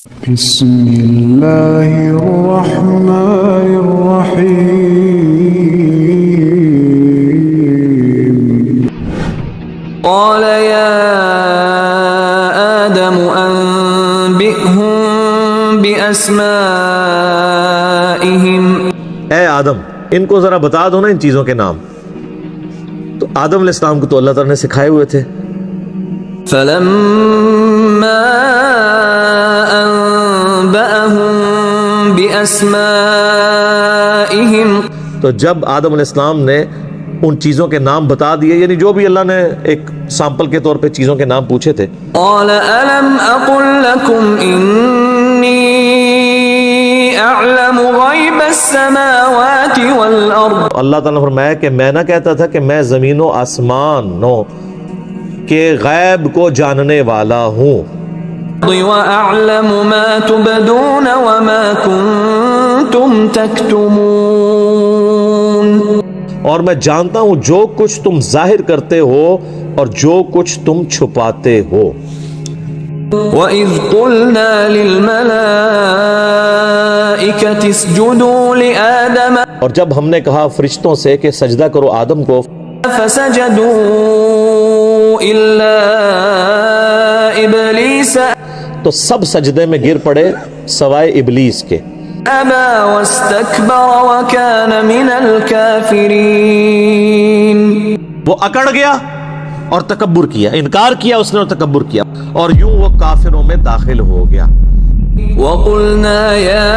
بسم اللہ الرحمن الرحیم قال يا آدم أنبئهم بأسمائهم اے آدم ان کو ذرا بتا دو نا ان چیزوں کے نام. تو آدم علیہ السلام کو تو اللہ تعالیٰ نے سکھائے ہوئے تھے. فلما أنبأهم بأسمائهم تو جب آدم علیہ السلام نے ان چیزوں کے نام بتا دیے، یعنی جو بھی اللہ نے ایک سیمپل کے طور پہ چیزوں کے نام پوچھے تھے، قال ألم أقل لكم إني أعلم غيب السماوات والأرض. اللہ تعالیٰ نے فرمایا کہ میں نہ کہتا تھا کہ میں زمین و آسمانوں کے غیب کو جاننے والا ہوں، وأعلم ما تبدون وما كنتم تكتمون. اور میں جانتا ہوں جو کچھ تم ظاہر کرتے ہو اور جو کچھ تم چھپاتے ہو. وَإِذْ قُلْنَا لِلْمَلَائِكَةِ اسْجُدُوا لِآدَمَ اور جب ہم نے کہا فرشتوں سے کہ سجدہ کرو آدم کو، فَسَجَدُوا إِلَّا إِبْلِيسَ تو سب سجدے میں گر پڑے سوائے ابلیس کے. أَبَى وَاسْتَكْبَرَ وَكَانَ مِنَ الْكَافِرِينَ. وہ اکڑ گیا اور تکبر کیا، انکار کیا اس نے اور تکبر کیا، اور یوں وہ کافروں میں داخل ہو گیا. وَقُلْنَا يَا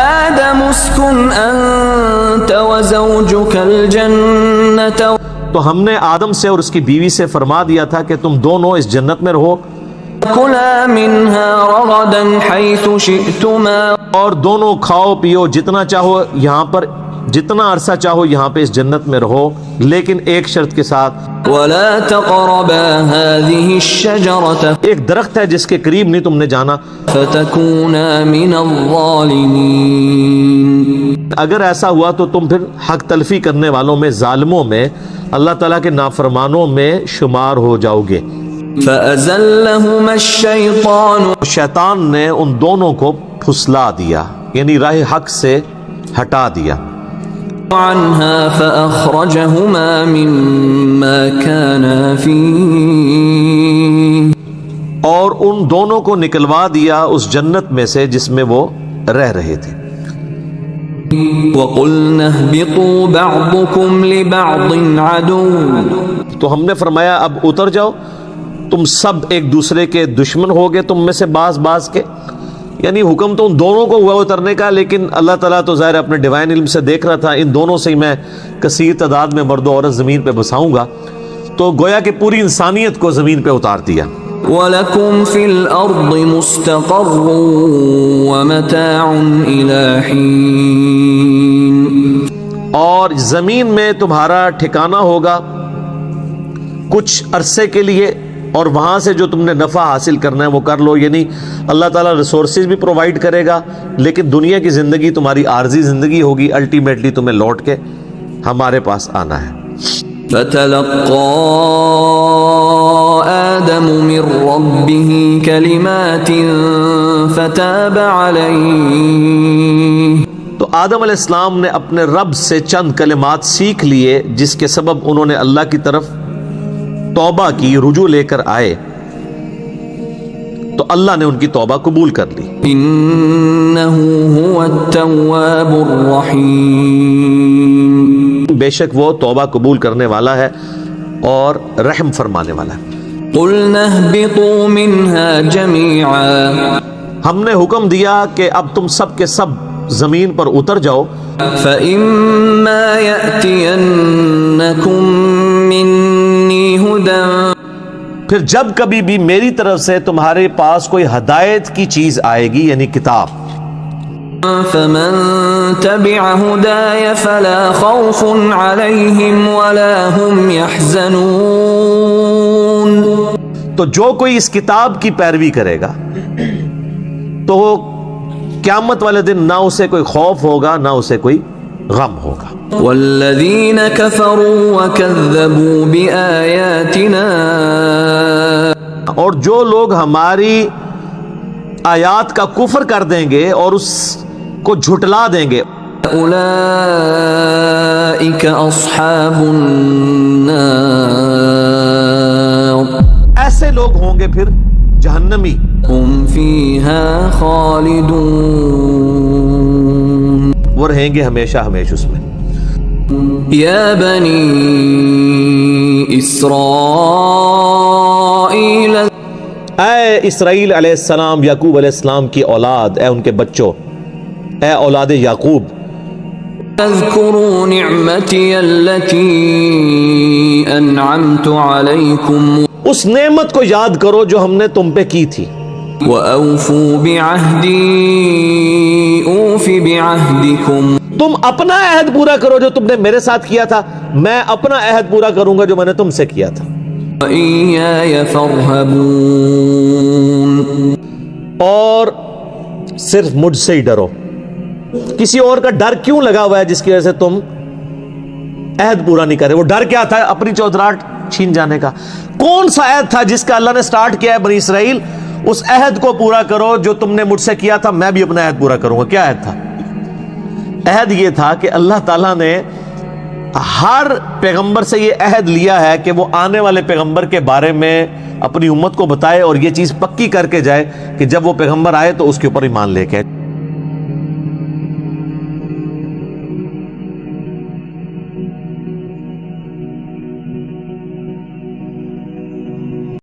آدَمُ اسْكُنْ أَنْتَ وَزَوْجُكَ الْجَنَّةَ. تو ہم نے آدم سے اور اس کی بیوی سے فرما دیا تھا کہ تم دونوں اس جنت میں رہو، كُلَا مِنْهَا رَغَدًا حَيْثُ شِئْتُمَا. اور دونوں کھاؤ پیو جتنا چاہو یہاں پر، جتنا عرصہ چاہو یہاں پہ اس جنت میں رہو، لیکن ایک شرط کے ساتھ، وَلَا تَقْرَبَا هَذِهِ الشَّجَرَةَ ایک درخت ہے جس کے قریب نہیں تم نے جانا، فَتَكُونَا مِنَ الظَّالِمِينَ. اگر ایسا ہوا تو تم پھر حق تلفی کرنے والوں میں، ظالموں میں، اللہ تعالیٰ کے نافرمانوں میں شمار ہو جاؤ گے. فَأَزَلَّهُمَا الشَّيْطَانُ شیطان نے ان دونوں کو پھسلا دیا، یعنی راہ حق سے ہٹا دیا. عَنْهَا فَأَخْرَجَهُمَا مِمَّا كَانَا فِيهِ. اور ان دونوں کو نکلوا دیا اس جنت میں سے جس میں وہ رہ رہے تھے. وَقُلْنَا اهْبِطُوا بَعْضُكُمْ لِبَعْضٍ عَدُوٌّ. تو ہم نے فرمایا اب اتر جاؤ، تم سب ایک دوسرے کے دشمن ہوگے، تم میں سے بعض کے، یعنی حکم تو ان دونوں کو ہوا اترنے کا، لیکن اللہ تعالیٰ تو ظاہر اپنے ڈیوائن علم سے دیکھ رہا تھا ان دونوں سے ہی میں کثیر تعداد میں مرد و عورت زمین پہ بساؤں گا، تو گویا کہ پوری انسانیت کو زمین پہ اتار دیا. وَلَكُمْ فِي الْأَرْضِ مُسْتَقَرٌّ وَمَتَاعٌ إِلَى حِينٍ. اور زمین میں تمہارا ٹھکانہ ہوگا کچھ عرصے کے لیے، اور وہاں سے جو تم نے نفع حاصل کرنا ہے وہ کر لو، یعنی اللہ تعالیٰ ریسورسز بھی پرووائڈ کرے گا، لیکن دنیا کی زندگی تمہاری عارضی زندگی ہوگی، الٹیمیٹلی تمہیں لوٹ کے ہمارے پاس آنا ہے. فَتَلَقَّى آدَمُ مِنْ رَبِّهِ كَلِمَاتٍ فَتَابَ عَلَيْهِ. تو آدم علیہ السلام نے اپنے رب سے چند کلمات سیکھ لیے جس کے سبب انہوں نے اللہ کی طرف توبہ کی، رجوع لے کر آئے، تو اللہ نے ان کی توبہ قبول کر لی. إِنَّهُ هُوَ التَّوَّابُ الرَّحِيمُ. بے شک وہ توبہ قبول کرنے والا ہے اور رحم فرمانے والا ہے. قُلْنَا اهْبِطُوا مِنْهَا جَمِيعًا. ہم نے حکم دیا کہ اب تم سب کے سب زمین پر اتر جاؤ، فَإِمَّا يَأْتِيَنَّكُم مِّنِّي هُدًى. پھر جب کبھی بھی میری طرف سے تمہارے پاس کوئی ہدایت کی چیز آئے گی، یعنی کتاب، فَمَن تَبِعَ هُدَايَ فَلَا خَوْفٌ عَلَيْهِمْ وَلَا هُمْ يَحْزَنُونَ. تو جو کوئی اس کتاب کی پیروی کرے گا تو قیامت والے دن نہ اسے کوئی خوف ہوگا نہ اسے کوئی غم ہوگا. والذین کفروا وکذبوا بآیاتنا. اور جو لوگ ہماری آیات کا کفر کر دیں گے اور اس کو جھٹلا دیں گے. اولئک اصحاب النار ایسے لوگ ہوں گے پھر جہنمی. هم فیہا خالدون وہ رہیں گے ہمیشہ ہمیشہ اس میں. یا بنی اسرائیل اے اسرائیل علیہ السلام، یعقوب علیہ السلام کی اولاد، اے ان کے بچوں، اے اولاد یعقوب، اذکروا نعمتی التي انعمت علیکم اس نعمت کو یاد کرو جو ہم نے تم پہ کی تھی. وَأَوْفُوا بِعَهْدِي أُوفِ بِعَهْدِكُمْ تم اپنا عہد پورا کرو جو تم نے میرے ساتھ کیا تھا، میں اپنا عہد پورا کروں گا جو میں نے تم سے کیا تھا. وَإِيَّايَ فَارْهَبُونَ اور صرف مجھ سے ہی ڈرو. کسی اور کا ڈر کیوں لگا ہوا ہے جس کی وجہ سے تم عہد پورا نہیں کر رہے؟ وہ ڈر کیا تھا؟ اپنی چودراہٹ چھین جانے کا. کون سا عہد تھا جس کا اللہ نے سٹارٹ کیا ہے بنی اسرائیل؟ اس عہد کو پورا کرو جو تم نے مجھ سے کیا تھا، میں بھی اپنا عہد پورا کروں گا. کیا عہد تھا؟ عہد یہ تھا کہ اللہ تعالیٰ نے ہر پیغمبر سے یہ عہد لیا ہے کہ وہ آنے والے پیغمبر کے بارے میں اپنی امت کو بتائے اور یہ چیز پکی کر کے جائے کہ جب وہ پیغمبر آئے تو اس کے اوپر ایمان لے کے آئے.